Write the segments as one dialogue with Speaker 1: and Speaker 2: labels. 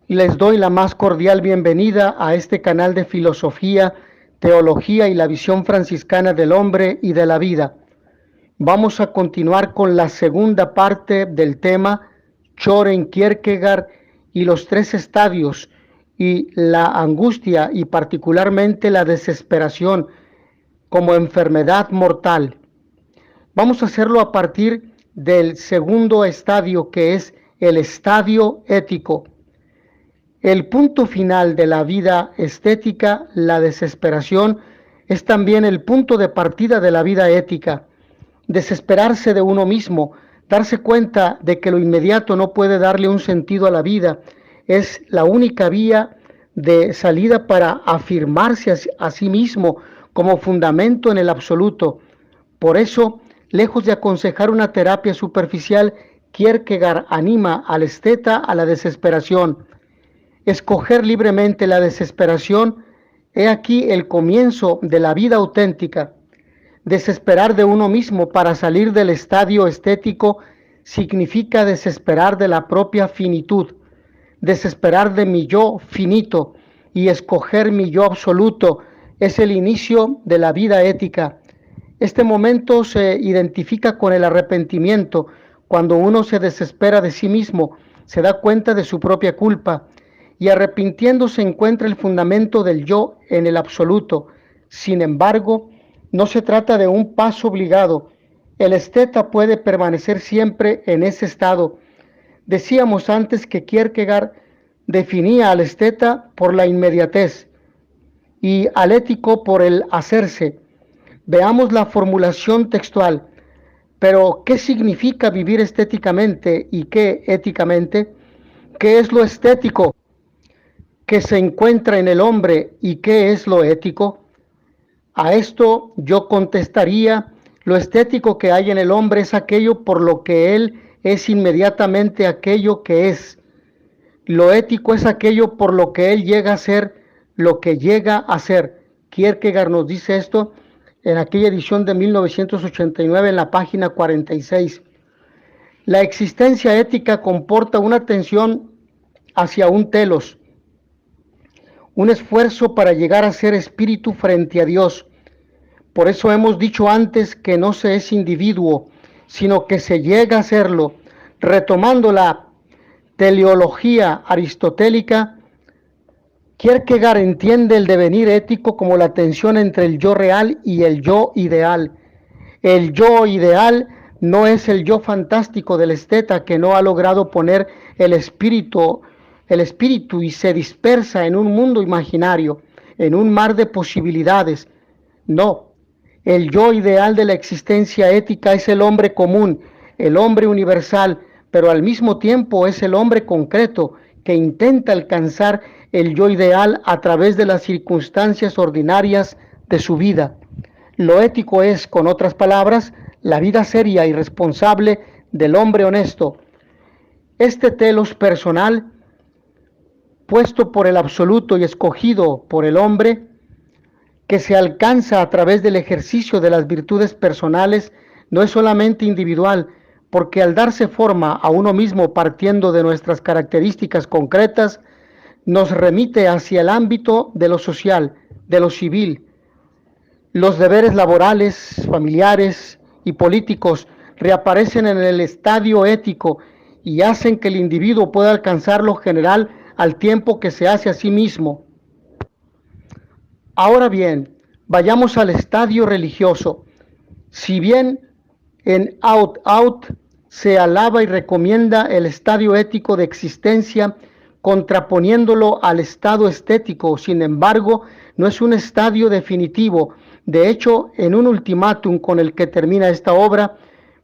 Speaker 1: y les doy la más cordial bienvenida a este canal de filosofía, teología y la visión franciscana del hombre y de la vida. Vamos a continuar con la segunda parte del tema Søren Kierkegaard y los tres estadios y la angustia y particularmente la desesperación como enfermedad mortal. Vamos a hacerlo a partir del segundo estadio, que es el estadio ético. El punto final de la vida estética, la desesperación, es también el punto de partida de la vida ética. Desesperarse de uno mismo, darse cuenta de que lo inmediato no puede darle un sentido a la vida, es la única vía de salida para afirmarse a sí mismo como fundamento en el absoluto. Por eso, lejos de aconsejar una terapia superficial, Kierkegaard anima al esteta a la desesperación. Escoger libremente la desesperación, he aquí el comienzo de la vida auténtica. Desesperar de uno mismo para salir del estadio estético significa desesperar de la propia finitud, desesperar de mi yo finito y escoger mi yo absoluto es el inicio de la vida ética. Este momento se identifica con el arrepentimiento, cuando uno se desespera de sí mismo, se da cuenta de su propia culpa, y arrepintiéndose encuentra el fundamento del yo en el absoluto. Sin embargo, no se trata de un paso obligado. El esteta puede permanecer siempre en ese estado. Decíamos antes que Kierkegaard definía al esteta por la inmediatez y al ético por el hacerse. Veamos la formulación textual. Pero, ¿qué significa vivir estéticamente y qué éticamente? ¿Qué es lo estético que se encuentra en el hombre y qué es lo ético? A esto yo contestaría, lo estético que hay en el hombre es aquello por lo que él es inmediatamente aquello que es. Lo ético es aquello por lo que él llega a ser, lo que llega a ser. Kierkegaard nos dice esto en aquella edición de 1989 en la página 46. La existencia ética comporta una tensión hacia un telos, un esfuerzo para llegar a ser espíritu frente a Dios. Por eso hemos dicho antes que no se es individuo, sino que se llega a serlo. Retomando la teleología aristotélica, Kierkegaard entiende el devenir ético como la tensión entre el yo real y el yo ideal. El yo ideal no es el yo fantástico del esteta que no ha logrado poner el espíritu y se dispersa en un mundo imaginario, en un mar de posibilidades. No, el yo ideal de la existencia ética es el hombre común, el hombre universal, pero al mismo tiempo es el hombre concreto que intenta alcanzar el yo ideal a través de las circunstancias ordinarias de su vida. Lo ético es, con otras palabras, la vida seria y responsable del hombre honesto. Este telos personal, puesto por el absoluto y escogido por el hombre, que se alcanza a través del ejercicio de las virtudes personales, no es solamente individual, porque al darse forma a uno mismo partiendo de nuestras características concretas, nos remite hacia el ámbito de lo social, de lo civil. Los deberes laborales, familiares y políticos reaparecen en el estadio ético y hacen que el individuo pueda alcanzar lo general al tiempo que se hace a sí mismo. Ahora bien, vayamos al estadio religioso. Si bien en Out se alaba y recomienda el estadio ético de existencia, contraponiéndolo al estado estético, sin embargo, no es un estadio definitivo. De hecho, en un ultimátum con el que termina esta obra,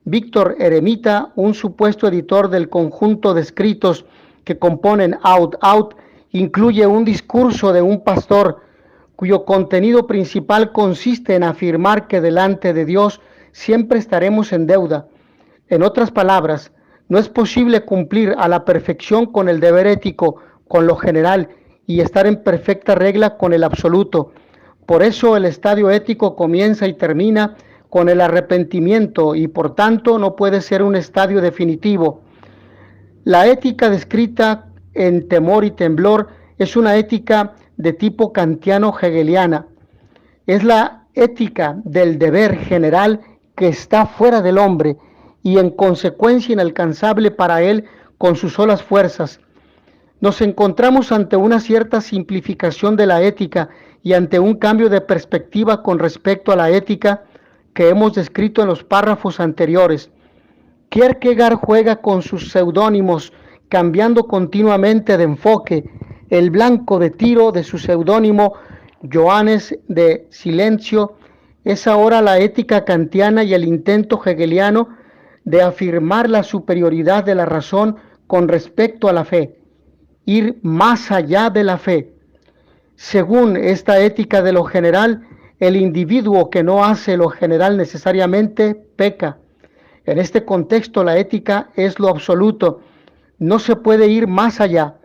Speaker 1: Víctor Eremita, un supuesto editor del conjunto de escritos que componen Out, incluye un discurso de un pastor cuyo contenido principal consiste en afirmar que delante de Dios siempre estaremos en deuda. En otras palabras, no es posible cumplir a la perfección con el deber ético, con lo general, y estar en perfecta regla con el absoluto. Por eso el estadio ético comienza y termina con el arrepentimiento y por tanto no puede ser un estadio definitivo. La ética descrita en temor y temblor es una ética de tipo kantiano-hegeliana. Es la ética del deber general que está fuera del hombre y en consecuencia inalcanzable para él con sus solas fuerzas. Nos encontramos ante una cierta simplificación de la ética y ante un cambio de perspectiva con respecto a la ética que hemos descrito en los párrafos anteriores. Kierkegaard juega con sus seudónimos, cambiando continuamente de enfoque. El blanco de tiro de su seudónimo Johannes de Silencio es ahora la ética kantiana y el intento hegeliano de afirmar la superioridad de la razón con respecto a la fe, ir más allá de la fe. Según esta ética de lo general, el individuo que no hace lo general necesariamente peca. En este contexto, la ética es lo absoluto, no se puede ir más allá,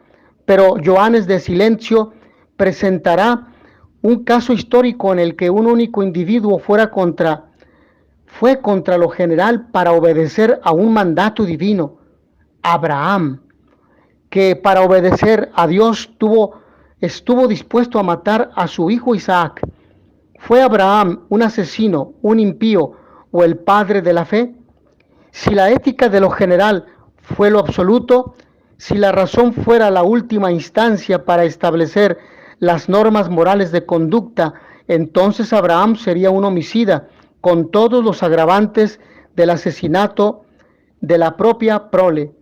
Speaker 1: pero Johannes de Silencio presentará un caso histórico en el que un único individuo fue contra lo general para obedecer a un mandato divino, Abraham, que para obedecer a Dios estuvo dispuesto a matar a su hijo Isaac. ¿Fue Abraham un asesino, un impío o el padre de la fe? Si la ética de lo general fue lo absoluto, si la razón fuera la última instancia para establecer las normas morales de conducta, entonces Abraham sería un homicida, con todos los agravantes del asesinato de la propia prole.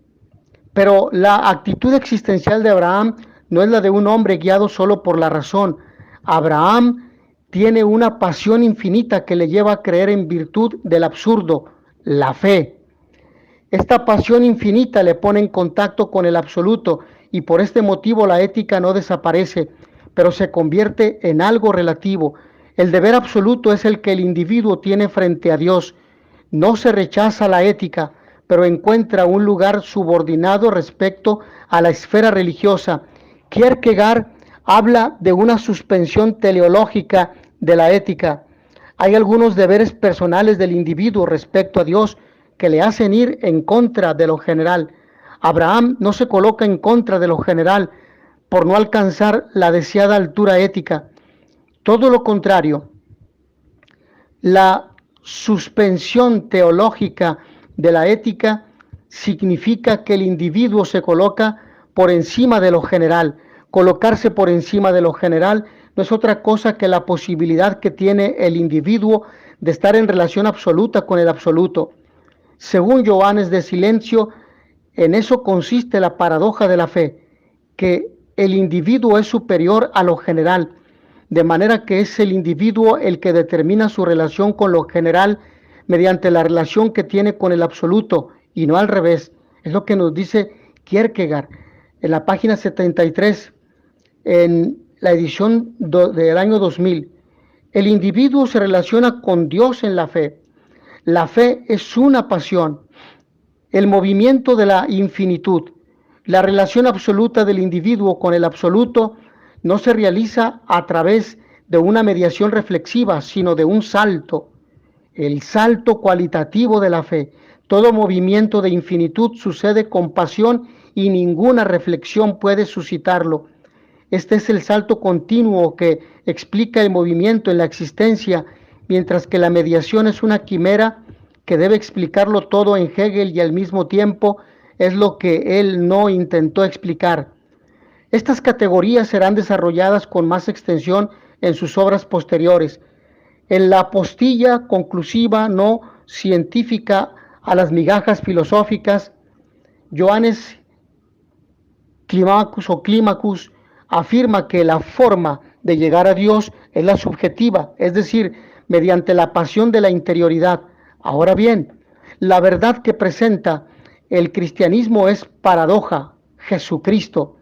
Speaker 1: Pero la actitud existencial de Abraham no es la de un hombre guiado solo por la razón. Abraham tiene una pasión infinita que le lleva a creer en virtud del absurdo, la fe. Esta pasión infinita le pone en contacto con el absoluto y por este motivo la ética no desaparece, pero se convierte en algo relativo. El deber absoluto es el que el individuo tiene frente a Dios. No se rechaza la ética, pero encuentra un lugar subordinado respecto a la esfera religiosa. Kierkegaard habla de una suspensión teleológica de la ética. Hay algunos deberes personales del individuo respecto a Dios que le hacen ir en contra de lo general. Abraham no se coloca en contra de lo general por no alcanzar la deseada altura ética. Todo lo contrario, la suspensión teológica de la ética significa que el individuo se coloca por encima de lo general. Colocarse por encima de lo general no es otra cosa que la posibilidad que tiene el individuo de estar en relación absoluta con el absoluto. Según Johannes de Silencio, en eso consiste la paradoja de la fe, que el individuo es superior a lo general, de manera que es el individuo el que determina su relación con lo general mediante la relación que tiene con el absoluto y no al revés. Es lo que nos dice Kierkegaard en la página 73, en la edición del año 2000. El individuo se relaciona con Dios en la fe. La fe es una pasión, el movimiento de la infinitud. La relación absoluta del individuo con el absoluto no se realiza a través de una mediación reflexiva, sino de un salto, el salto cualitativo de la fe. Todo movimiento de infinitud sucede con pasión y ninguna reflexión puede suscitarlo. Este es el salto continuo que explica el movimiento en la existencia, mientras que la mediación es una quimera que debe explicarlo todo en Hegel y al mismo tiempo es lo que él no intentó explicar. Estas categorías serán desarrolladas con más extensión en sus obras posteriores. En la postilla conclusiva no científica a las migajas filosóficas, Johannes Climacus afirma que la forma de llegar a Dios es la subjetiva, es decir, mediante la pasión de la interioridad. Ahora bien, la verdad que presenta el cristianismo es paradoja, Jesucristo.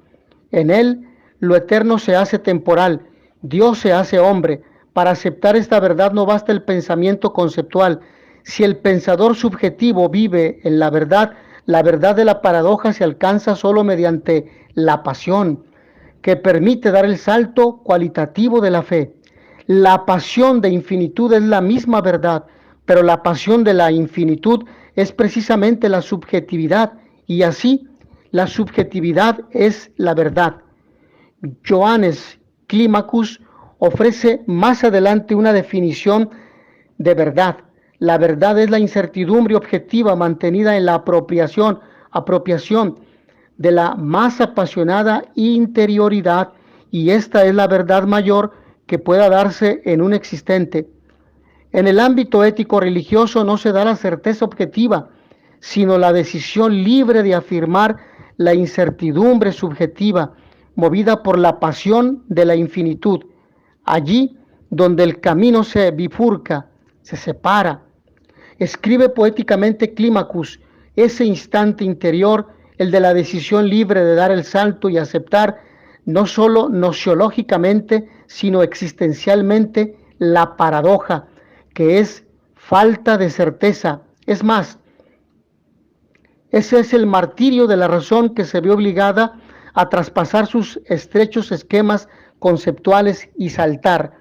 Speaker 1: En él lo eterno se hace temporal, Dios se hace hombre. Para aceptar esta verdad no basta el pensamiento conceptual. Si el pensador subjetivo vive en la verdad de la paradoja se alcanza solo mediante la pasión, que permite dar el salto cualitativo de la fe. La pasión de infinitud es la misma verdad, pero la pasión de la infinitud es precisamente la subjetividad, y así La subjetividad es la verdad. Johannes Climacus ofrece más adelante una definición de verdad. La verdad es la incertidumbre objetiva mantenida en la apropiación de la más apasionada interioridad, y esta es la verdad mayor que pueda darse en un existente. En el ámbito ético-religioso no se da la certeza objetiva, sino la decisión libre de afirmar la incertidumbre subjetiva, movida por la pasión de la infinitud. Allí donde el camino se bifurca, se separa. Escribe poéticamente Climacus, ese instante interior, el de la decisión libre de dar el salto y aceptar, no solo nociológicamente, sino existencialmente, la paradoja, que es falta de certeza. Es más, ese es el martirio de la razón, que se ve obligada a traspasar sus estrechos esquemas conceptuales y saltar.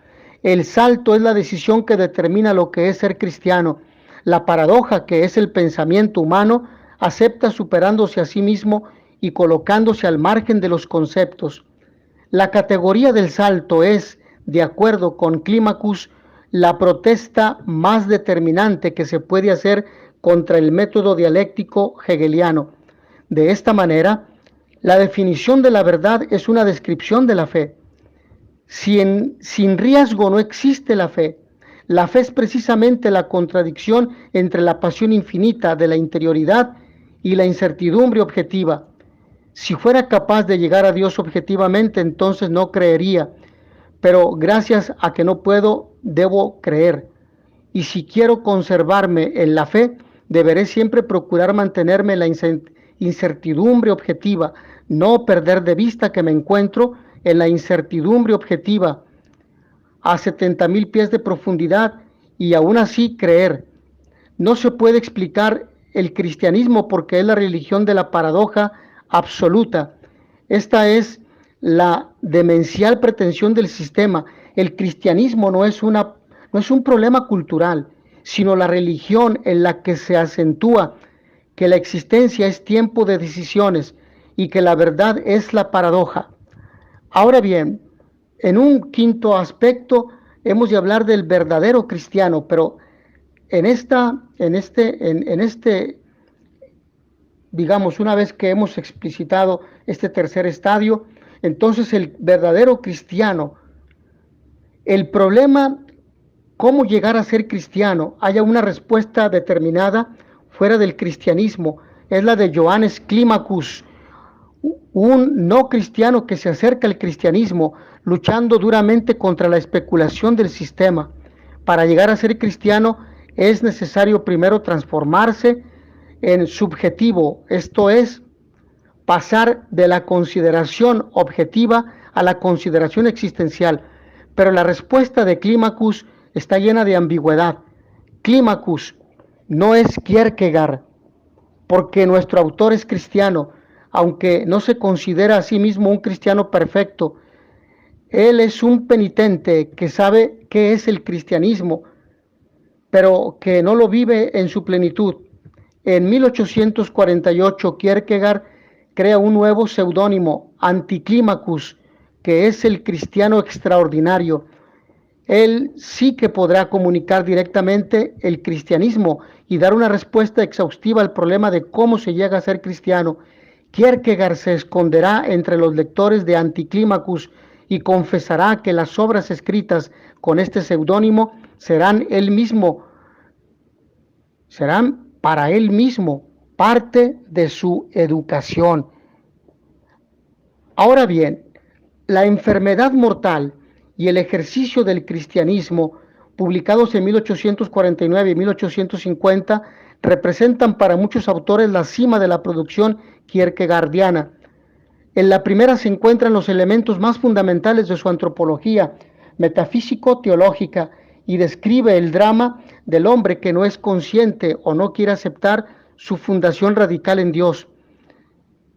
Speaker 1: El salto es la decisión que determina lo que es ser cristiano. La paradoja, que es el pensamiento humano, acepta superándose a sí mismo y colocándose al margen de los conceptos. La categoría del salto es, de acuerdo con Climacus, la protesta más determinante que se puede hacer contra el método dialéctico hegeliano. De esta manera, la definición de la verdad es una descripción de la fe. Sin riesgo no existe la fe. La fe es precisamente la contradicción entre la pasión infinita de la interioridad y la incertidumbre objetiva. Si fuera capaz de llegar a Dios objetivamente, entonces no creería, pero gracias a que no puedo, debo creer. Y si quiero conservarme en la fe, deberé siempre procurar mantenerme en la incertidumbre objetiva, no perder de vista que me encuentro en la incertidumbre objetiva a 70,000 pies de profundidad, y aún así creer. No se puede explicar el cristianismo porque es la religión de la paradoja absoluta. Esta es la demencial pretensión del sistema. El cristianismo no es un problema cultural, sino la religión en la que se acentúa que la existencia es tiempo de decisiones y que la verdad es la paradoja. Ahora bien, en un quinto aspecto hemos de hablar del verdadero cristiano, pero digamos, una vez que hemos explicitado este tercer estadio, entonces el verdadero cristiano, el problema, cómo llegar a ser cristiano, haya una respuesta determinada fuera del cristianismo, es la de Johannes Climacus, un no cristiano que se acerca al cristianismo, luchando duramente contra la especulación del sistema. Para llegar a ser cristiano es necesario primero transformarse en subjetivo, esto es, pasar de la consideración objetiva a la consideración existencial. Pero la respuesta de Climacus está llena de ambigüedad. Climacus no es Kierkegaard, porque nuestro autor es cristiano, aunque no se considera a sí mismo un cristiano perfecto. Él es un penitente que sabe qué es el cristianismo, pero que no lo vive en su plenitud. En 1848, Kierkegaard crea un nuevo seudónimo, Anticlimacus, que es el cristiano extraordinario. Él sí que podrá comunicar directamente el cristianismo y dar una respuesta exhaustiva al problema de cómo se llega a ser cristiano. Kierkegaard se esconderá entre los lectores de Anticlimacus y confesará que las obras escritas con este seudónimo serán para él mismo parte de su educación. Ahora bien, la enfermedad mortal y el ejercicio del cristianismo, publicados en 1849 y 1850, representan para muchos autores la cima de la producción kierkegaardiana. En la primera se encuentran los elementos más fundamentales de su antropología metafísico-teológica y describe el drama del hombre que no es consciente o no quiere aceptar su fundación radical en Dios.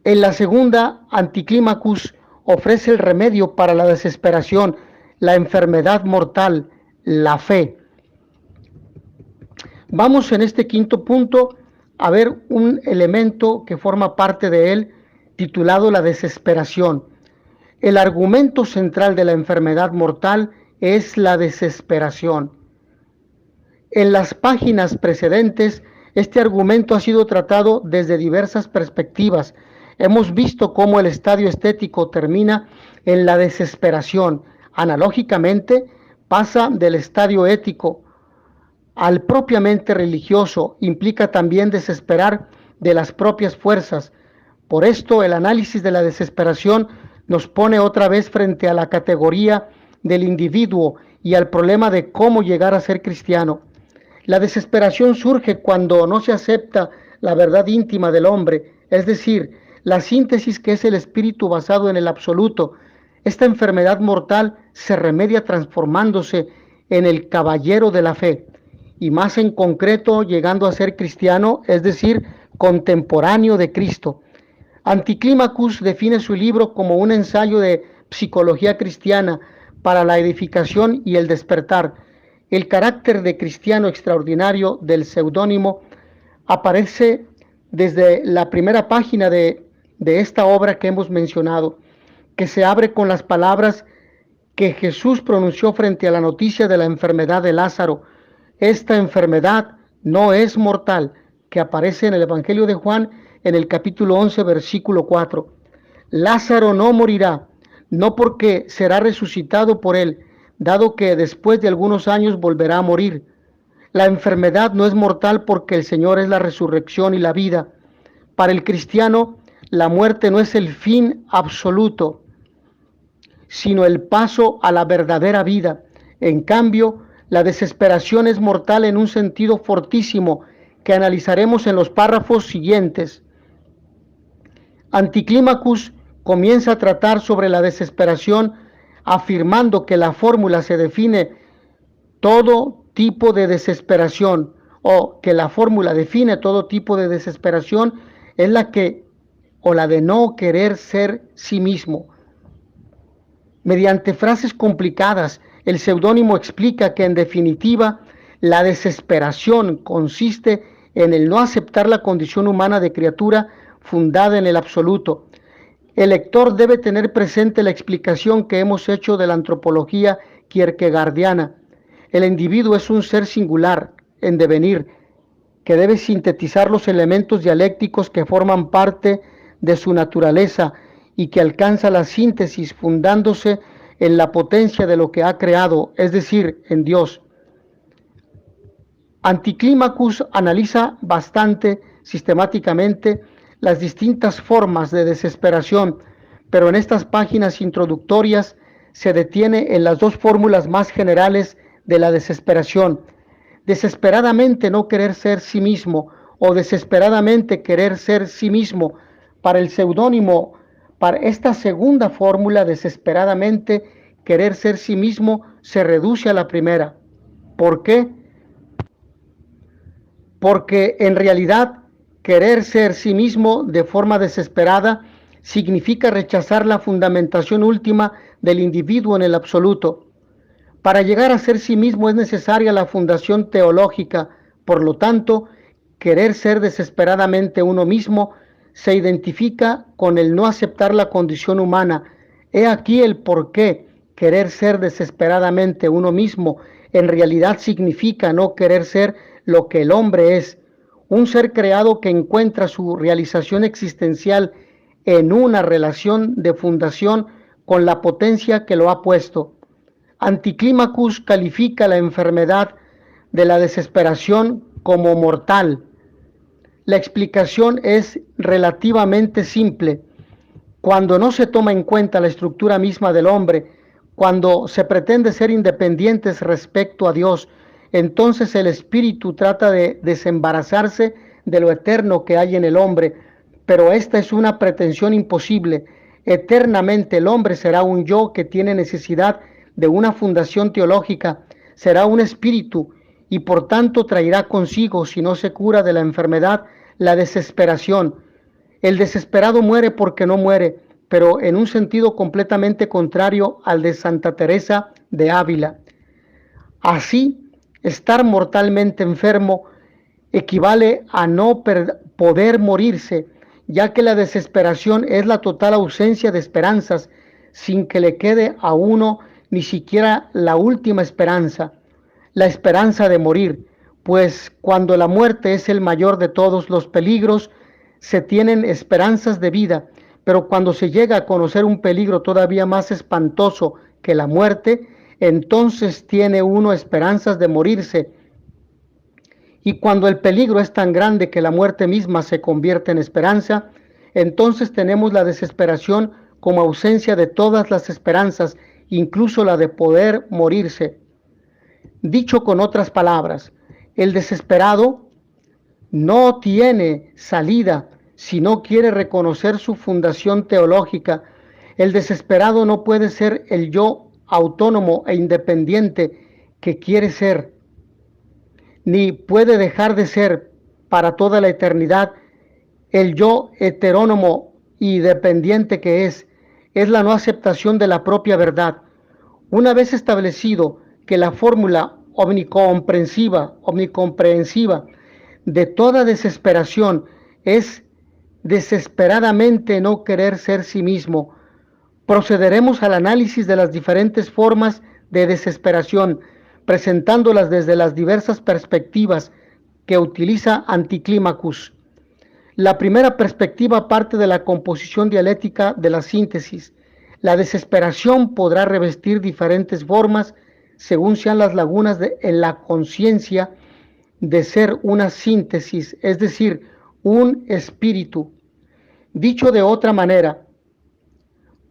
Speaker 1: En la segunda, Anticlimacus ofrece el remedio para la desesperación, la enfermedad mortal, la fe. Vamos en este quinto punto a ver un elemento que forma parte de él, titulado La desesperación. El argumento central de la enfermedad mortal es la desesperación. En las páginas precedentes, este argumento ha sido tratado desde diversas perspectivas. Hemos visto cómo el estadio estético termina en la desesperación. Analógicamente, pasa del estadio ético al propiamente religioso. Implica también desesperar de las propias fuerzas. Por esto, el análisis de la desesperación nos pone otra vez frente a la categoría del individuo y al problema de cómo llegar a ser cristiano. La desesperación surge cuando no se acepta la verdad íntima del hombre, es decir, la síntesis que es el espíritu basado en el absoluto. Esta enfermedad mortal se remedia transformándose en el caballero de la fe, y más en concreto llegando a ser cristiano, es decir, contemporáneo de Cristo. Anticlimacus define su libro como un ensayo de psicología cristiana para la edificación y el despertar. El carácter de cristiano extraordinario del seudónimo aparece desde la primera página de esta obra que hemos mencionado, que se abre con las palabras que Jesús pronunció frente a la noticia de la enfermedad de Lázaro. Esta enfermedad no es mortal, que aparece en el Evangelio de Juan en el capítulo 11, versículo 4. Lázaro no morirá, no porque será resucitado por él, dado que después de algunos años volverá a morir. La enfermedad no es mortal porque el Señor es la resurrección y la vida. Para el cristiano, la muerte no es el fin absoluto, sino el paso a la verdadera vida. En cambio, la desesperación es mortal en un sentido fortísimo que analizaremos en los párrafos siguientes. Anticlimacus comienza a tratar sobre la desesperación afirmando que la fórmula se define todo tipo de desesperación, o que la fórmula define todo tipo de desesperación es la de no querer ser sí mismo. Mediante frases complicadas, el seudónimo explica que en definitiva la desesperación consiste en el no aceptar la condición humana de criatura fundada en el absoluto. El lector debe tener presente la explicación que hemos hecho de la antropología kierkegaardiana. El individuo es un ser singular, en devenir, que debe sintetizar los elementos dialécticos que forman parte de su naturaleza y que alcanza la síntesis fundándose en la potencia de lo que ha creado, es decir, en Dios. Anticlimacus analiza bastante sistemáticamente las distintas formas de desesperación, pero en estas páginas introductorias se detiene en las dos fórmulas más generales de la desesperación: desesperadamente no querer ser sí mismo o desesperadamente querer ser sí mismo. Para el seudónimo, para esta segunda fórmula, desesperadamente querer ser sí mismo, se reduce a la primera. ¿Por qué? Porque en realidad querer ser sí mismo de forma desesperada significa rechazar la fundamentación última del individuo en el absoluto. Para llegar a ser sí mismo es necesaria la fundación teológica. Por lo tanto, querer ser desesperadamente uno mismo se identifica con el no aceptar la condición humana. He aquí el por qué querer ser desesperadamente uno mismo en realidad significa no querer ser lo que el hombre es, un ser creado que encuentra su realización existencial en una relación de fundación con la potencia que lo ha puesto. Anticlimacus califica la enfermedad de la desesperación como mortal. La explicación es relativamente simple. Cuando no se toma en cuenta la estructura misma del hombre, cuando se pretende ser independientes respecto a Dios, entonces el espíritu trata de desembarazarse de lo eterno que hay en el hombre, pero esta es una pretensión imposible. Eternamente el hombre será un yo que tiene necesidad de una fundación teológica, será un espíritu y por tanto traerá consigo, si no se cura de la enfermedad, la desesperación. El desesperado muere porque no muere, pero en un sentido completamente contrario al de Santa Teresa de Ávila. Así, estar mortalmente enfermo equivale a no poder morirse, ya que la desesperación es la total ausencia de esperanzas, sin que le quede a uno ni siquiera la última esperanza, la esperanza de morir, pues cuando la muerte es el mayor de todos los peligros, se tienen esperanzas de vida, pero cuando se llega a conocer un peligro todavía más espantoso que la muerte, entonces tiene uno esperanzas de morirse. Y cuando el peligro es tan grande que la muerte misma se convierte en esperanza, entonces tenemos la desesperación como ausencia de todas las esperanzas, incluso la de poder morirse. Dicho con otras palabras, el desesperado no tiene salida si no quiere reconocer su fundación teológica. El desesperado no puede ser el yo autónomo e independiente que quiere ser, ni puede dejar de ser para toda la eternidad el yo heterónomo y dependiente que es la no aceptación de la propia verdad. Una vez establecido que la fórmula omnicomprensiva de toda desesperación es desesperadamente no querer ser sí mismo, procederemos al análisis de las diferentes formas de desesperación, presentándolas desde las diversas perspectivas que utiliza Anticlimacus. La primera perspectiva parte de la composición dialéctica de la síntesis. La desesperación podrá revestir diferentes formas según sean las lagunas en la conciencia de ser una síntesis, es decir, un espíritu. Dicho de otra manera,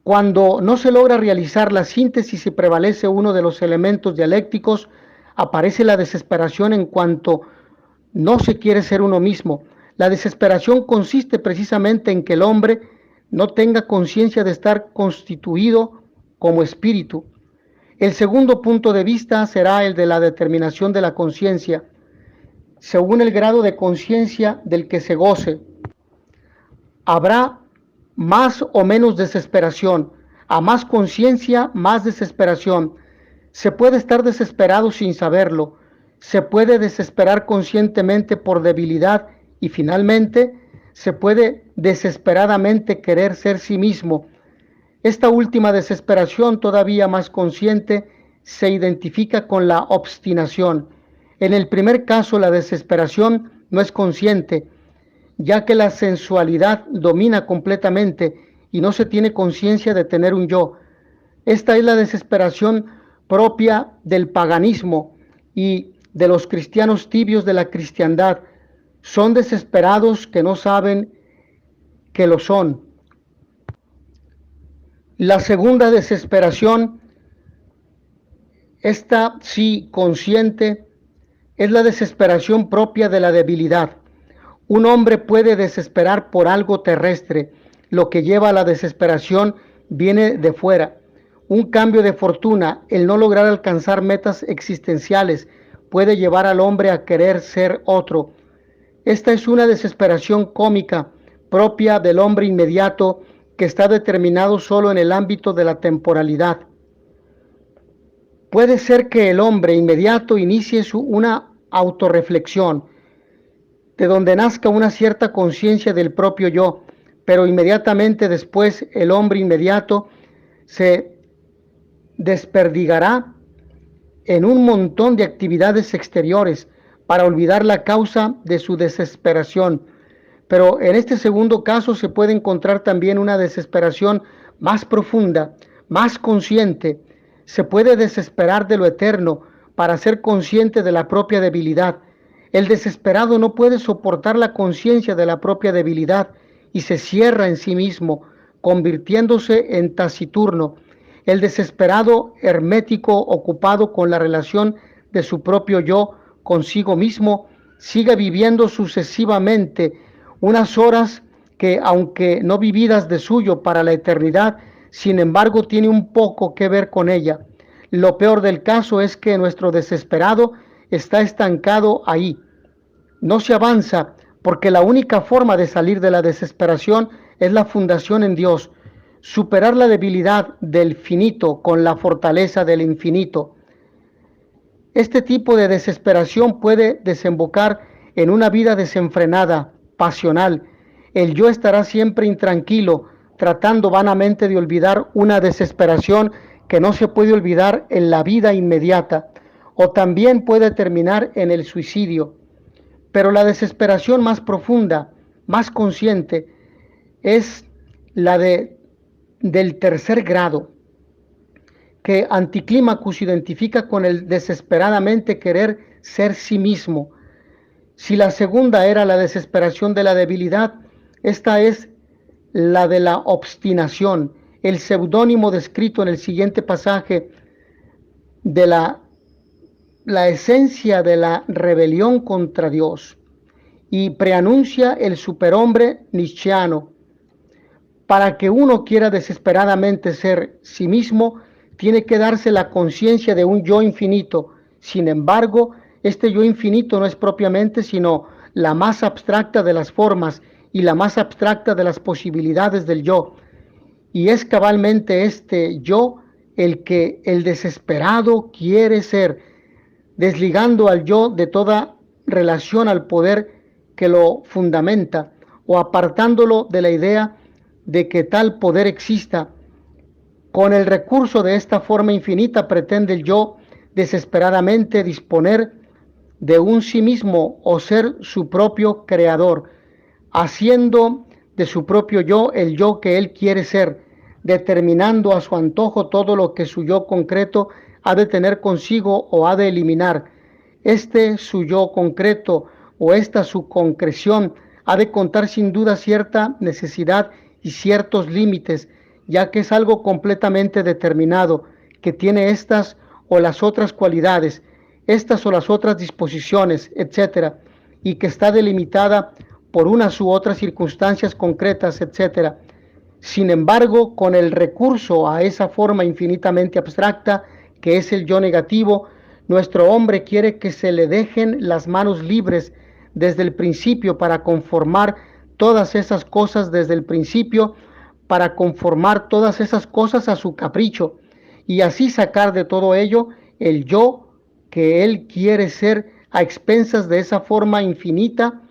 Speaker 1: cuando no se logra realizar la síntesis y prevalece uno de los elementos dialécticos, aparece la desesperación en cuanto no se quiere ser uno mismo. La desesperación consiste precisamente en que el hombre no tenga conciencia de estar constituido como espíritu. El segundo punto de vista será el de la determinación de la conciencia, según el grado de conciencia del que se goce. Habrá más o menos desesperación, a más conciencia, más desesperación. Se puede estar desesperado sin saberlo, se puede desesperar conscientemente por debilidad y finalmente se puede desesperadamente querer ser sí mismo. Esta última desesperación, todavía más consciente, se identifica con la obstinación. En el primer caso, la desesperación no es consciente, ya que la sensualidad domina completamente y no se tiene conciencia de tener un yo. Esta es la desesperación propia del paganismo y de los cristianos tibios de la cristiandad. Son desesperados que no saben que lo son. La segunda desesperación, esta sí consciente, es la desesperación propia de la debilidad. Un hombre puede desesperar por algo terrestre. Lo que lleva a la desesperación viene de fuera. Un cambio de fortuna, el no lograr alcanzar metas existenciales, puede llevar al hombre a querer ser otro. Esta es una desesperación cómica, propia del hombre inmediato, que está determinado solo en el ámbito de la temporalidad. Puede ser que el hombre inmediato inicie una autorreflexión, de donde nazca una cierta conciencia del propio yo, pero inmediatamente después el hombre inmediato se desperdigará en un montón de actividades exteriores para olvidar la causa de su desesperación. Pero en este segundo caso se puede encontrar también una desesperación más profunda, más consciente. Se puede desesperar de lo eterno para ser consciente de la propia debilidad. El desesperado no puede soportar la conciencia de la propia debilidad y se cierra en sí mismo, convirtiéndose en taciturno. El desesperado hermético, ocupado con la relación de su propio yo consigo mismo, sigue viviendo sucesivamente unas horas que, aunque no vividas de suyo para la eternidad, sin embargo tiene un poco que ver con ella. Lo peor del caso es que nuestro desesperado está estancado ahí. No se avanza porque la única forma de salir de la desesperación es la fundación en Dios, superar la debilidad del finito con la fortaleza del infinito. Este tipo de desesperación puede desembocar en una vida desenfrenada, pasional, El yo estará siempre intranquilo, tratando vanamente de olvidar una desesperación que no se puede olvidar en la vida inmediata, o también puede terminar en el suicidio. Pero la desesperación más profunda, más consciente, es la del tercer grado, que Anticlimacus identifica con el desesperadamente querer ser sí mismo. Si la segunda era la desesperación de la debilidad, esta es la de la obstinación, el seudónimo descrito en el siguiente pasaje de la esencia de la rebelión contra Dios, y preanuncia el superhombre nietzscheano. Para que uno quiera desesperadamente ser sí mismo, tiene que darse la conciencia de un yo infinito. Sin embargo, este yo infinito no es propiamente sino la más abstracta de las formas y la más abstracta de las posibilidades del yo. Y es cabalmente este yo el que el desesperado quiere ser, desligando al yo de toda relación al poder que lo fundamenta, o apartándolo de la idea de que tal poder exista. Con el recurso de esta forma infinita pretende el yo desesperadamente disponer de un sí mismo o ser su propio creador, haciendo de su propio yo el yo que él quiere ser, determinando a su antojo todo lo que su yo concreto ha de tener consigo o ha de eliminar. Este su yo concreto o esta su concreción ha de contar sin duda cierta necesidad y ciertos límites, ya que es algo completamente determinado, que tiene estas o las otras cualidades, estas o las otras disposiciones, etcétera, y que está delimitada por unas u otras circunstancias concretas, etcétera. Sin embargo, con el recurso a esa forma infinitamente abstracta, que es el yo negativo, nuestro hombre quiere que se le dejen las manos libres desde el principio para conformar todas esas cosas desde el principio, para conformar todas esas cosas a su capricho, y así sacar de todo ello el yo que él quiere ser a expensas de esa forma infinita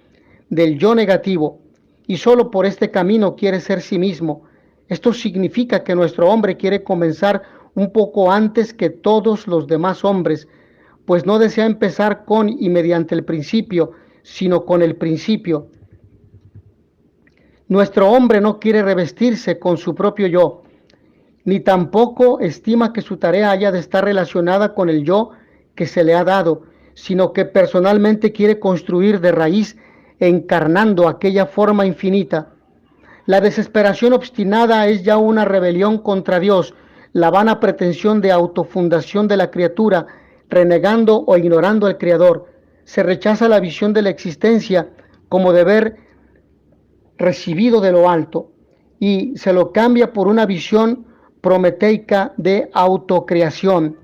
Speaker 1: del yo negativo, y solo por este camino quiere ser sí mismo. Esto significa que nuestro hombre quiere comenzar un poco antes que todos los demás hombres, pues no desea empezar con y mediante el principio, sino con el principio. Nuestro hombre no quiere revestirse con su propio yo, ni tampoco estima que su tarea haya de estar relacionada con el yo que se le ha dado, sino que personalmente quiere construir de raíz encarnando aquella forma infinita. La desesperación obstinada es ya una rebelión contra Dios, la vana pretensión de autofundación de la criatura, renegando o ignorando al Creador. Se rechaza la visión de la existencia como deber recibido de lo alto y se lo cambia por una visión prometeica de autocreación.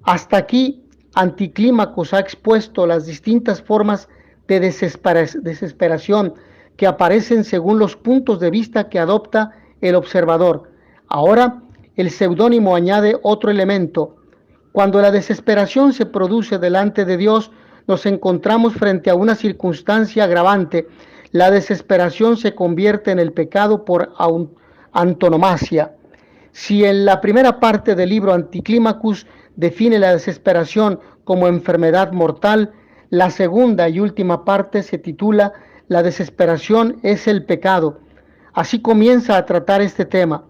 Speaker 1: Hasta aquí, Anticlimacus ha expuesto las distintas formas de desesperación que aparecen según los puntos de vista que adopta el observador. Ahora, el seudónimo añade otro elemento. Cuando la desesperación se produce delante de Dios, nos encontramos frente a una circunstancia agravante. La desesperación se convierte en el pecado por antonomasia. Si en la primera parte del libro Anticlimacus define la desesperación como enfermedad mortal, la segunda y última parte se titula La desesperación es el pecado. Así comienza a tratar este tema.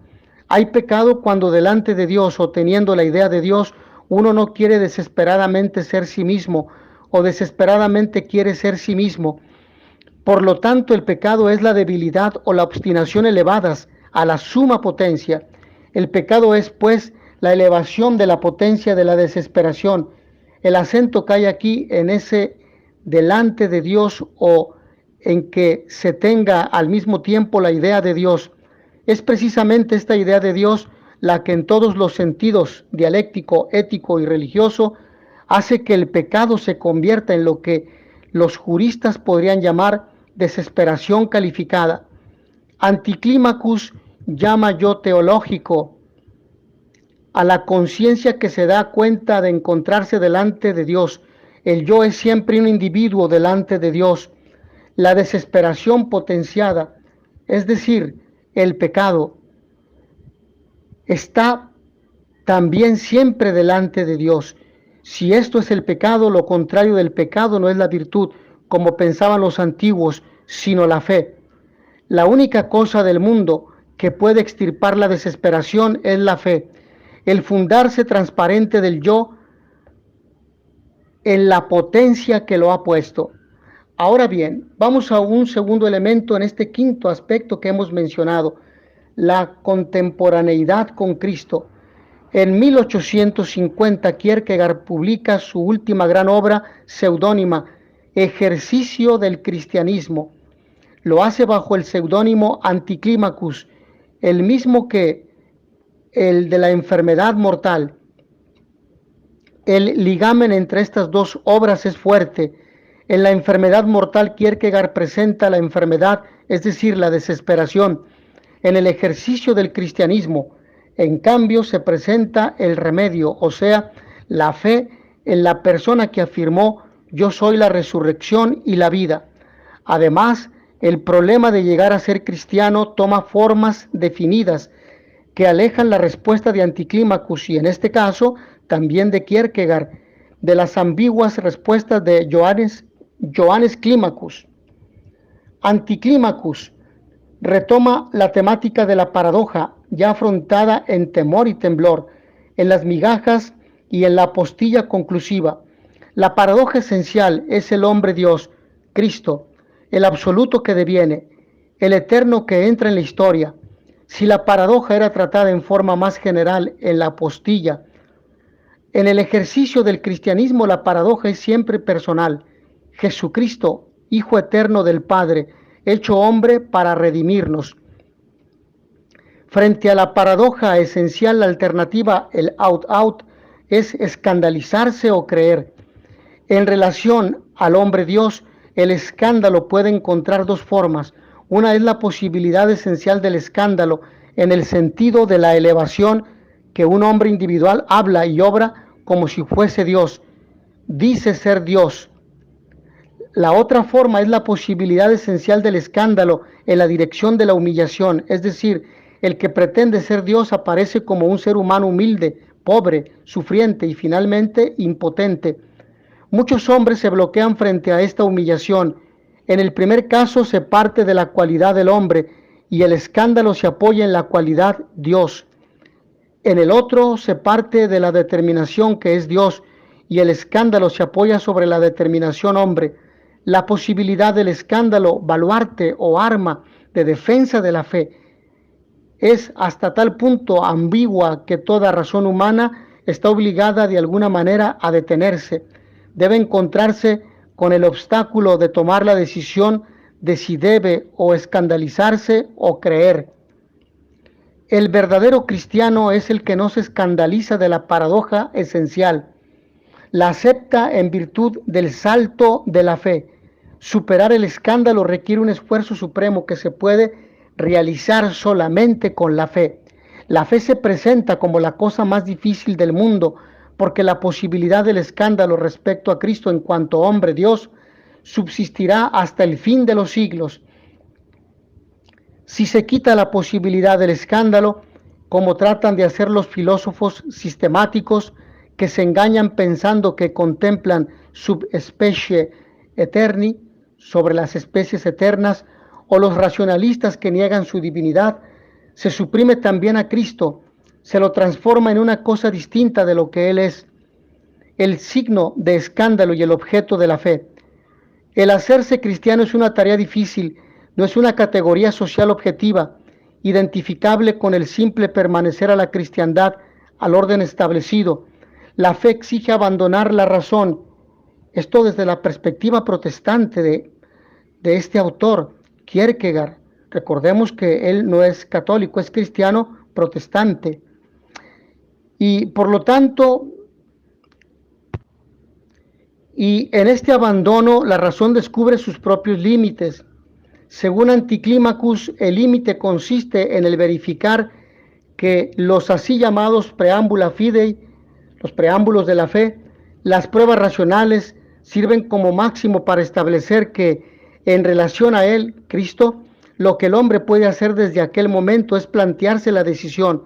Speaker 1: Hay pecado cuando delante de Dios o teniendo la idea de Dios uno no quiere desesperadamente ser sí mismo o desesperadamente quiere ser sí mismo. Por lo tanto, el pecado es la debilidad o la obstinación elevadas a la suma potencia. El pecado es, pues, la elevación de la potencia de la desesperación. El acento cae aquí en ese delante de Dios o en que se tenga al mismo tiempo la idea de Dios. Es precisamente esta idea de Dios la que en todos los sentidos, dialéctico, ético y religioso, hace que el pecado se convierta en lo que los juristas podrían llamar desesperación calificada. Anticlimacus llama yo teológico a la conciencia que se da cuenta de encontrarse delante de Dios. El yo es siempre un individuo delante de Dios. la desesperación potenciada, es decir, el pecado, está también siempre delante de Dios. Si esto es el pecado, lo contrario del pecado no es la virtud, como pensaban los antiguos, sino la fe. La única cosa del mundo que puede extirpar la desesperación es la fe, el fundarse transparente del yo en la potencia que lo ha puesto. Ahora bien, vamos a un segundo elemento en este quinto aspecto que hemos mencionado, la contemporaneidad con Cristo. En 1850, Kierkegaard publica su última gran obra seudónima, Ejercicio del Cristianismo. Lo hace bajo el seudónimo Anticlimacus, el mismo que el de la enfermedad mortal. El ligamen entre estas dos obras es fuerte. En la enfermedad mortal, Kierkegaard presenta la enfermedad, es decir, la desesperación. En el ejercicio del cristianismo, en cambio, se presenta el remedio, o sea, la fe en la persona que afirmó: yo soy la resurrección y la vida. Además, el problema de llegar a ser cristiano toma formas definidas que alejan la respuesta de Anticlimacus y, en este caso, también de Kierkegaard, de las ambiguas respuestas de Johannes Climacus. Anticlimacus retoma la temática de la paradoja, ya afrontada en Temor y Temblor, en Las migajas y en la apostilla conclusiva. La paradoja esencial es el hombre Dios, Cristo, el absoluto que deviene, el eterno que entra en la historia. Si la paradoja era tratada en forma más general en la apostilla, en el ejercicio del cristianismo la paradoja es siempre personal. Jesucristo, Hijo eterno del Padre, hecho hombre para redimirnos. Frente a la paradoja esencial, la alternativa, el out, es escandalizarse o creer. En relación al hombre Dios, el escándalo puede encontrar dos formas. Una es la posibilidad esencial del escándalo, en el sentido de la elevación, que un hombre individual habla y obra como si fuese Dios, dice ser Dios. La otra forma es la posibilidad esencial del escándalo en la dirección de la humillación, es decir, el que pretende ser Dios aparece como un ser humano humilde, pobre, sufriente y finalmente impotente. Muchos hombres se bloquean frente a esta humillación. En el primer caso se parte de la cualidad del hombre y el escándalo se apoya en la cualidad Dios. En el otro se parte de la determinación que es Dios y el escándalo se apoya sobre la determinación hombre. La posibilidad del escándalo, baluarte o arma de defensa de la fe, es hasta tal punto ambigua que toda razón humana está obligada de alguna manera a detenerse. Debe encontrarse con el obstáculo de tomar la decisión de si debe o escandalizarse o creer. El verdadero cristiano es el que no se escandaliza de la paradoja esencial. La acepta en virtud del salto de la fe. Superar el escándalo requiere un esfuerzo supremo que se puede realizar solamente con la fe. La fe se presenta como la cosa más difícil del mundo, porque la posibilidad del escándalo respecto a Cristo en cuanto hombre Dios subsistirá hasta el fin de los siglos. Si se quita la posibilidad del escándalo, como tratan de hacer los filósofos sistemáticos que se engañan pensando que contemplan subespecie eterni, sobre las especies eternas, o los racionalistas que niegan su divinidad, se suprime también a Cristo, se lo transforma en una cosa distinta de lo que Él es, el signo de escándalo y el objeto de la fe. El hacerse cristiano es una tarea difícil, no es una categoría social objetiva, identificable con el simple permanecer a la cristiandad, al orden establecido. La fe exige abandonar la razón. Esto desde la perspectiva protestante de este autor, Kierkegaard. Recordemos que él no es católico, es cristiano protestante. Y por lo tanto, y en este abandono la razón descubre sus propios límites. Según Anticlimacus, el límite consiste en el verificar que los así llamados preámbula fidei, los preámbulos de la fe, las pruebas racionales, sirven como máximo para establecer que En relación a Él, Cristo, lo que el hombre puede hacer desde aquel momento es plantearse la decisión: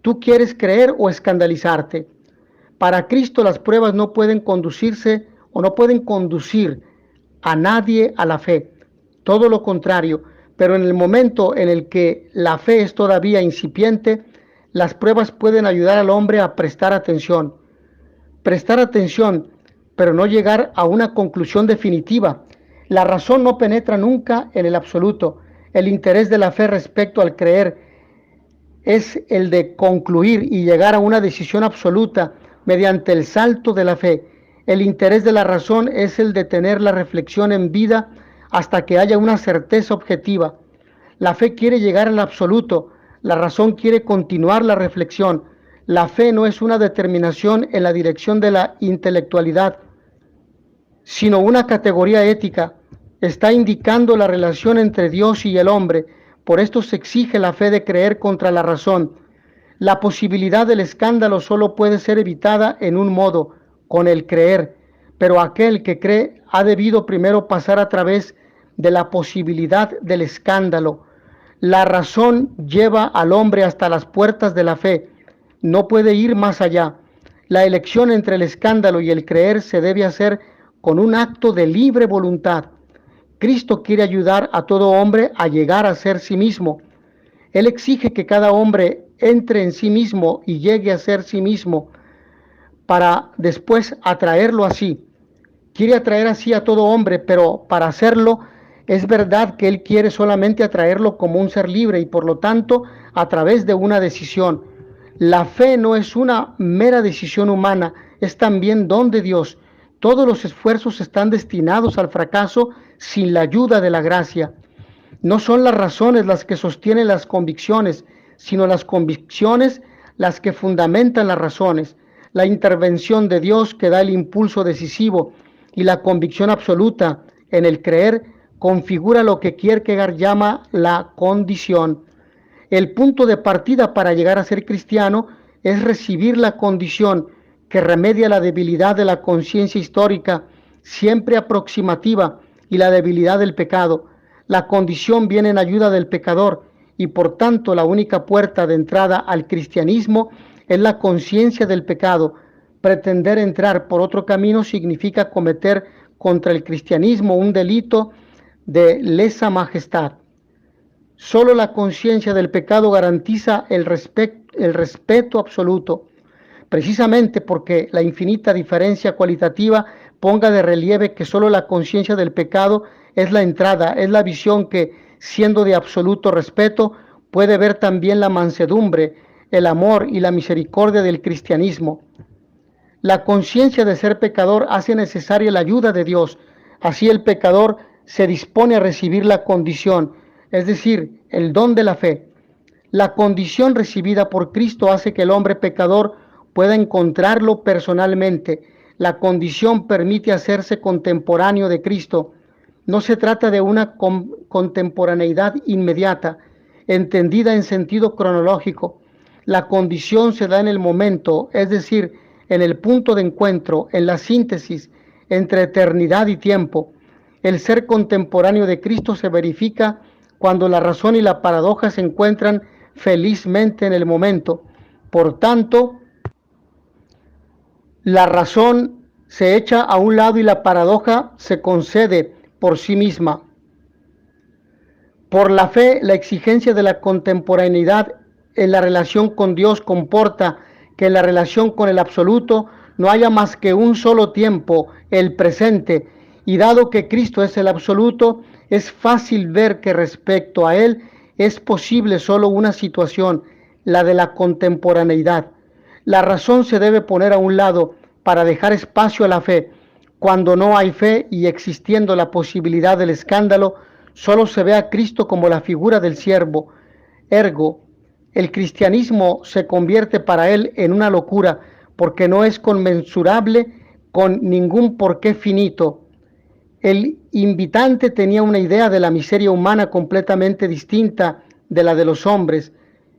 Speaker 1: ¿tú quieres creer o escandalizarte? Para Cristo las pruebas no pueden conducirse o no pueden conducir a nadie a la fe. Todo lo contrario, pero en el momento en el que la fe es todavía incipiente, las pruebas pueden ayudar al hombre a prestar atención. Prestar atención, pero no llegar a una conclusión definitiva. La razón no penetra nunca en el absoluto. El interés de la fe respecto al creer es el de concluir y llegar a una decisión absoluta mediante el salto de la fe. El interés de la razón es el de tener la reflexión en vida hasta que haya una certeza objetiva. La fe quiere llegar al absoluto, la razón quiere continuar la reflexión. La fe no es una determinación en la dirección de la intelectualidad, sino una categoría ética. Está indicando la relación entre Dios y el hombre. Por esto se exige la fe de creer contra la razón. La posibilidad del escándalo solo puede ser evitada en un modo: con el creer. Pero aquel que cree ha debido primero pasar a través de la posibilidad del escándalo. La razón lleva al hombre hasta las puertas de la fe. No puede ir más allá. La elección entre el escándalo y el creer se debe hacer con un acto de libre voluntad. Cristo quiere ayudar a todo hombre a llegar a ser sí mismo. Él exige que cada hombre entre en sí mismo y llegue a ser sí mismo para después atraerlo así. Quiere atraer así a todo hombre, pero para hacerlo es verdad que Él quiere solamente atraerlo como un ser libre y por lo tanto a través de una decisión. La fe no es una mera decisión humana, es también don de Dios. Todos los esfuerzos están destinados al fracaso sin la ayuda de la gracia. No son las razones las que sostienen las convicciones, sino las convicciones las que fundamentan las razones. La intervención de Dios que da el impulso decisivo y la convicción absoluta en el creer configura lo que Kierkegaard llama la condición. El punto de partida para llegar a ser cristiano es recibir la condición que remedia la debilidad de la conciencia histórica, siempre aproximativa, y la debilidad del pecado. La condición viene en ayuda del pecador y por tanto la única puerta de entrada al cristianismo es la conciencia del pecado. Pretender entrar por otro camino significa cometer contra el cristianismo un delito de lesa majestad. Solo la conciencia del pecado garantiza el respeto absoluto, precisamente porque la infinita diferencia cualitativa ponga de relieve que solo la conciencia del pecado es la entrada, es la visión que, siendo de absoluto respeto, puede ver también la mansedumbre, el amor y la misericordia del cristianismo. La conciencia de ser pecador hace necesaria la ayuda de Dios. Así el pecador se dispone a recibir la condición, es decir, el don de la fe. La condición recibida por Cristo hace que el hombre pecador pueda encontrarlo personalmente. La condición permite hacerse contemporáneo de Cristo. No se trata de una contemporaneidad inmediata, entendida en sentido cronológico. La condición se da en el momento, es decir, en el punto de encuentro, en la síntesis entre eternidad y tiempo. El ser contemporáneo de Cristo se verifica cuando la razón y la paradoja se encuentran felizmente en el momento. Por tanto, la razón se echa a un lado y la paradoja se concede por sí misma. Por la fe, la exigencia de la contemporaneidad en la relación con Dios comporta que en la relación con el absoluto no haya más que un solo tiempo, el presente, y dado que Cristo es el absoluto, es fácil ver que respecto a Él es posible solo una situación, la de la contemporaneidad. La razón se debe poner a un lado para dejar espacio a la fe. Cuando no hay fe y existiendo la posibilidad del escándalo, solo se ve a Cristo como la figura del siervo. Ergo, el cristianismo se convierte para él en una locura, porque no es conmensurable con ningún porqué finito. El invitante tenía una idea de la miseria humana completamente distinta de la de los hombres.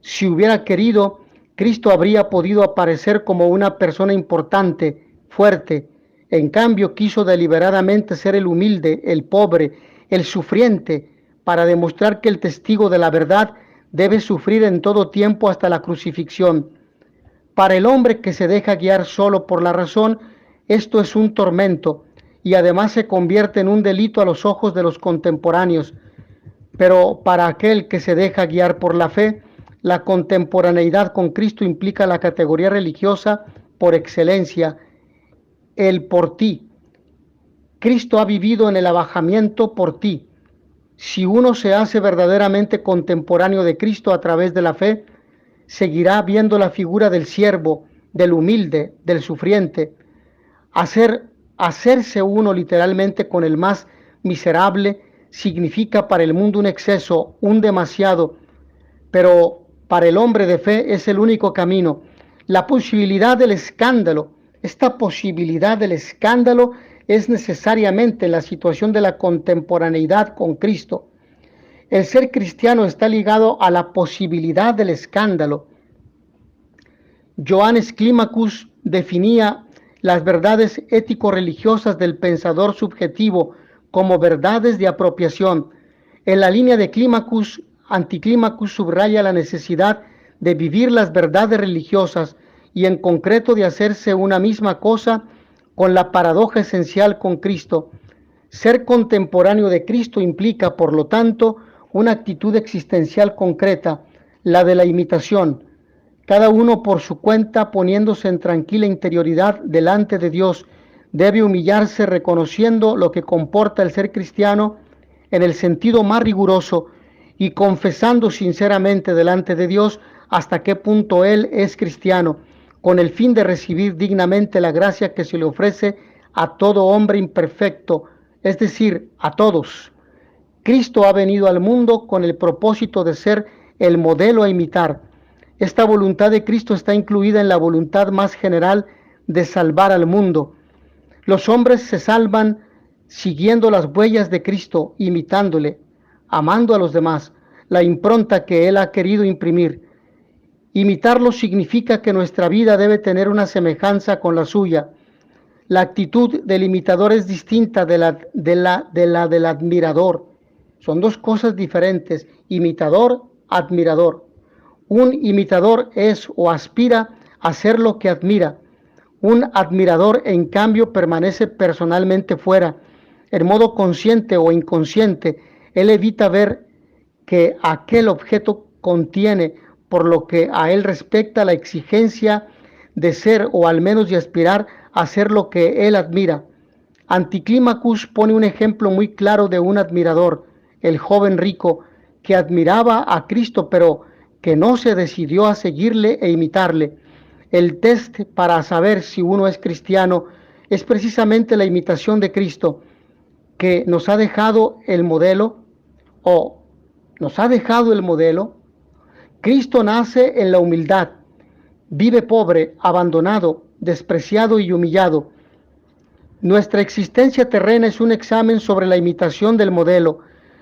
Speaker 1: Si hubiera querido, Cristo habría podido aparecer como una persona importante, fuerte. En cambio, quiso deliberadamente ser el humilde, el pobre, el sufriente, para demostrar que el testigo de la verdad debe sufrir en todo tiempo hasta la crucifixión. Para el hombre que se deja guiar solo por la razón, esto es un tormento y además se convierte en un delito a los ojos de los contemporáneos. Pero para aquel que se deja guiar por la fe, la contemporaneidad con Cristo implica la categoría religiosa por excelencia, el por ti. Cristo ha vivido en el abajamiento por ti. Si uno se hace verdaderamente contemporáneo de Cristo a través de la fe, seguirá viendo la figura del siervo, del humilde, del sufriente. Hacerse uno literalmente con el más miserable significa para el mundo un exceso, un demasiado, pero para el hombre de fe es el único camino. La posibilidad del escándalo, esta posibilidad del escándalo es necesariamente la situación de la contemporaneidad con Cristo. El ser cristiano está ligado a la posibilidad del escándalo. Johannes Climacus definía las verdades ético-religiosas del pensador subjetivo como verdades de apropiación. En la línea de Climacus, Anticlimacus subraya la necesidad de vivir las verdades religiosas y en concreto de hacerse una misma cosa con la paradoja esencial con Cristo. Ser contemporáneo de Cristo implica, por lo tanto, una actitud existencial concreta, la de la imitación. Cada uno por su cuenta, poniéndose en tranquila interioridad delante de Dios, debe humillarse reconociendo lo que comporta el ser cristiano en el sentido más riguroso y confesando sinceramente delante de Dios hasta qué punto Él es cristiano, con el fin de recibir dignamente la gracia que se le ofrece a todo hombre imperfecto, es decir, a todos. Cristo ha venido al mundo con el propósito de ser el modelo a imitar. Esta voluntad de Cristo está incluida en la voluntad más general de salvar al mundo. Los hombres se salvan siguiendo las huellas de Cristo, imitándole, amando a los demás, la impronta que Él ha querido imprimir. Imitarlo significa que nuestra vida debe tener una semejanza con la suya. La actitud del imitador es distinta de la del admirador. Son dos cosas diferentes, imitador, admirador. Un imitador es o aspira a ser lo que admira. Un admirador, en cambio, permanece personalmente fuera. En modo consciente o inconsciente, él evita ver que aquel objeto contiene, por lo que a él respecta, la exigencia de ser o al menos de aspirar a ser lo que él admira. Anticlimacus pone un ejemplo muy claro de un admirador, el joven rico, que admiraba a Cristo, pero que no se decidió a seguirle e imitarle. El test para saber si uno es cristiano es precisamente la imitación de Cristo, que nos ha dejado el modelo, Cristo nace en la humildad, vive pobre, abandonado, despreciado y humillado. Nuestra existencia terrena es un examen sobre la imitación del modelo.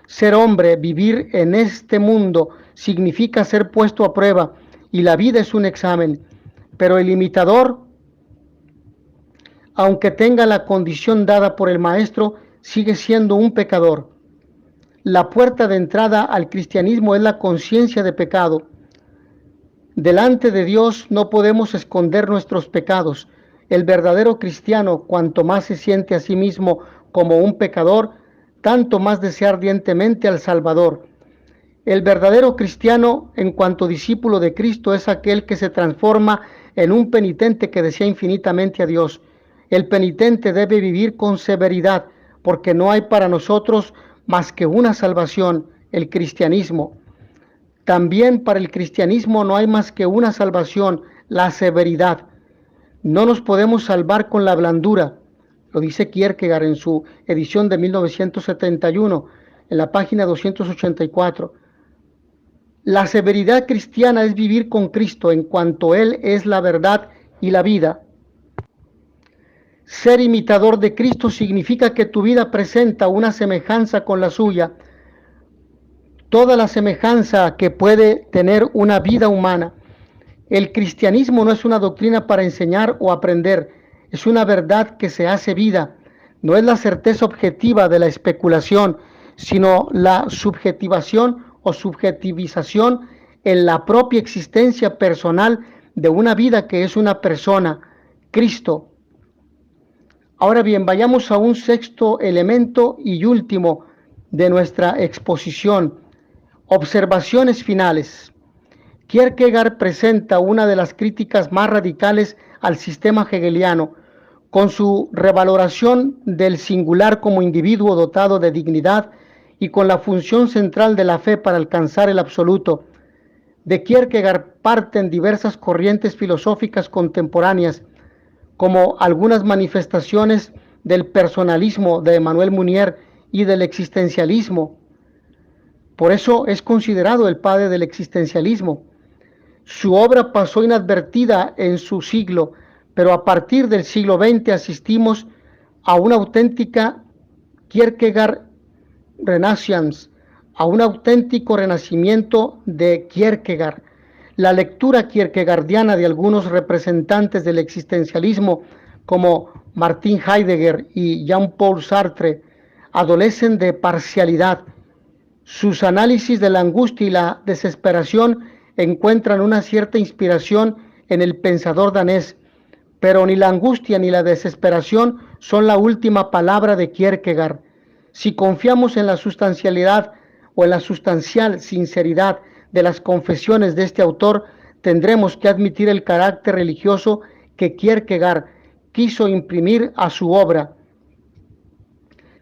Speaker 1: Ser hombre, vivir en este mundo, significa ser puesto a prueba, y la vida es un examen. Pero el imitador, aunque tenga la condición dada por el Maestro, sigue siendo un pecador. La puerta de entrada al cristianismo es la conciencia de pecado. Delante de Dios no podemos esconder nuestros pecados. El verdadero cristiano, cuanto más se siente a sí mismo como un pecador, tanto más desea ardientemente al Salvador. El verdadero cristiano, en cuanto discípulo de Cristo, es aquel que se transforma en un penitente que desea infinitamente a Dios. El penitente debe vivir con severidad, porque no hay para nosotros más que una salvación, el cristianismo. También para el cristianismo no hay más que una salvación, la severidad. No nos podemos salvar con la blandura, lo dice Kierkegaard en su edición de 1971, en la página 284. La severidad cristiana es vivir con Cristo en cuanto Él es la verdad y la vida. Ser imitador de Cristo significa que tu vida presenta una semejanza con la suya, toda la semejanza que puede tener una vida humana. El cristianismo no es una doctrina para enseñar o aprender, es una verdad que se hace vida. No es la certeza objetiva de la especulación, sino la subjetivación o subjetivización en la propia existencia personal de una vida que es una persona, Cristo. Ahora bien, vayamos a un sexto elemento y último de nuestra exposición. Observaciones finales. Kierkegaard presenta una de las críticas más radicales al sistema hegeliano, con su revaloración del singular como individuo dotado de dignidad y con la función central de la fe para alcanzar el absoluto. De Kierkegaard parten diversas corrientes filosóficas contemporáneas, como algunas manifestaciones del personalismo de Emmanuel Mounier y del existencialismo. Por eso es considerado el padre del existencialismo. Su obra pasó inadvertida en su siglo, pero a partir del siglo XX asistimos a una auténtica Kierkegaard Renaissance, a un auténtico renacimiento de Kierkegaard. La lectura kierkegaardiana de algunos representantes del existencialismo, como Martin Heidegger y Jean-Paul Sartre, adolecen de parcialidad. Sus análisis de la angustia y la desesperación encuentran una cierta inspiración en el pensador danés, pero ni la angustia ni la desesperación son la última palabra de Kierkegaard. Si confiamos en la sustancialidad o en la sustancial sinceridad de las confesiones de este autor, tendremos que admitir el carácter religioso que Kierkegaard quiso imprimir a su obra.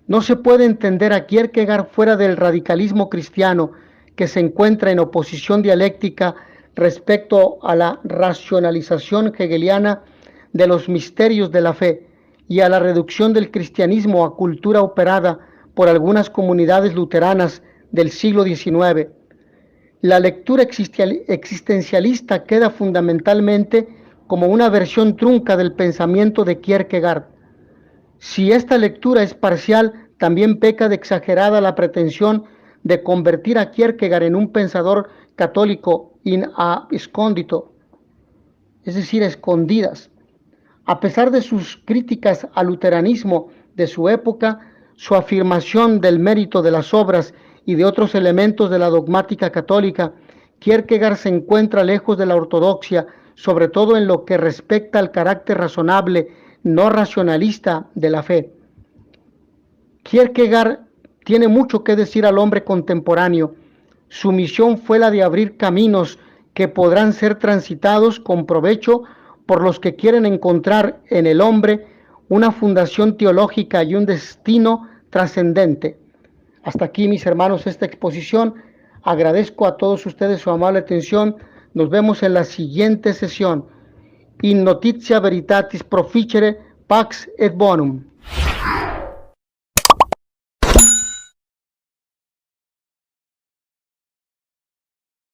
Speaker 1: No se puede entender a Kierkegaard fuera del radicalismo cristiano, que se encuentra en oposición dialéctica respecto a la racionalización hegeliana de los misterios de la fe y a la reducción del cristianismo a cultura operada por algunas comunidades luteranas del siglo XIX. La lectura existencialista queda fundamentalmente como una versión trunca del pensamiento de Kierkegaard. Si esta lectura es parcial, también peca de exagerada la pretensión de convertir a Kierkegaard en un pensador católico in abscondito, es decir, escondidas. A pesar de sus críticas al luteranismo de su época, su afirmación del mérito de las obras y de otros elementos de la dogmática católica, Kierkegaard se encuentra lejos de la ortodoxia, sobre todo en lo que respecta al carácter razonable, no racionalista de la fe. Kierkegaard tiene mucho que decir al hombre contemporáneo. Su misión fue la de abrir caminos que podrán ser transitados con provecho por los que quieren encontrar en el hombre una fundación teológica y un destino trascendente. Hasta aquí, mis hermanos, esta exposición. Agradezco a todos ustedes su amable atención. Nos vemos en la siguiente sesión. In notitia veritatis proficere pax et bonum.